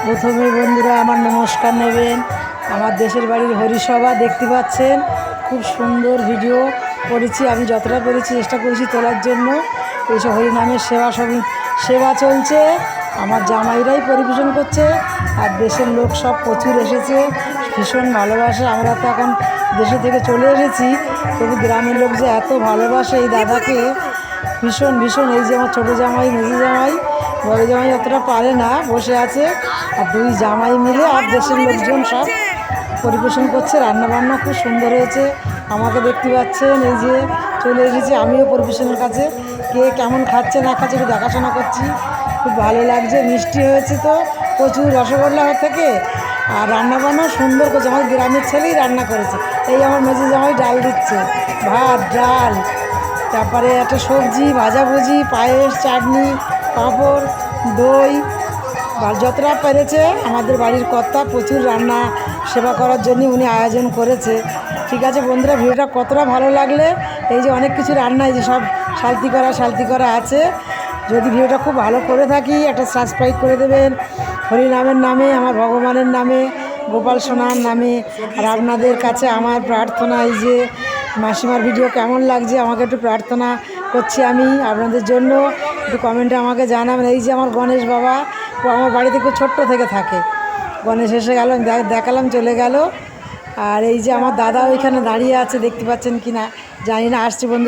প্রথমে বন্ধুরা আমার নমস্কার নেবেন। আমার দেশের বাড়ির হরিসভা দেখতে পাচ্ছেন, খুব সুন্দর ভিডিও করেছি। আমি যতটা পেরেছি চেষ্টা করেছি তোলার জন্য। এইসব হরিনামের সেবা চলছে, আমার জামাইরাই পরিবেশন করছে, আর দেশের লোক সব প্রচুর এসেছে, ভীষণ ভালোবাসে। আমরা তো এখন দেশে থেকে চলে এসেছি, তবু গ্রামের লোক যে এত ভালোবাসে এই দাদাকে, ভীষণ ভীষণ। এই যে আমার ছোটো জামাই, মেজি জামাই, বড় জামাই অতটা পারে না, বসে আছে, আর দুই জামাই মিলে আর দেশের লোকজন সব পরিবেশন করছে। রান্নাবান্না খুব সুন্দর হয়েছে। আমাকে দেখতে পাচ্ছেন, এই যে চলে এসেছি আমিও পরিবেশনের কাছে। কে কেমন খাচ্ছে না খাচ্ছে একটু দেখাশোনা করছি। খুব ভালো লাগছে, মিষ্টি হয়েছে তো প্রচুর, রসগোল্লা থেকে। আর রান্নাবান্না সুন্দর করছে, আমার গ্রামের ছেলেই রান্না করেছে। এই আমার মেজি জামাই ডাল দিচ্ছে, ভাত ডাল, তারপরে একটা সবজি, ভাজাভুজি, পায়েস, চাটনি, পাঁপড়, দই, যতটা পেরেছে। আমাদের বাড়ির কর্তা প্রচুর রান্না সেবা করার জন্য উনি আয়োজন করেছে। ঠিক আছে বন্ধুরা, ভিডিওটা কতটা ভালো লাগলে, এই যে অনেক কিছু রান্না, এই যে সব সালতি করা আছে। যদি ভিডিওটা খুব ভালো করে থাকি, একটা সাবস্ক্রাইব করে দেবেন। হরিনামের নামে, আমার ভগবানের নামে, গোপাল সোনার নামে। আর আপনাদের কাছে আমার প্রার্থনা, এই যে মাসিমার ভিডিও কেমন লাগছে আমাকে একটু প্রার্থনা করছি আমি আপনাদের জন্য, একটু কমেন্টে আমাকে জানাবেন। এই যে আমার গণেশ বাবা, ও আমার বাড়িতে খুব ছোট্ট থেকে থাকে। গণেশ এসে গেল, দেখালাম, চলে গেল। আর এই যে আমার দাদা ওইখানে দাঁড়িয়ে আছে, দেখতে পাচ্ছেন কি না জানি না, আসছে বন্ধুরা।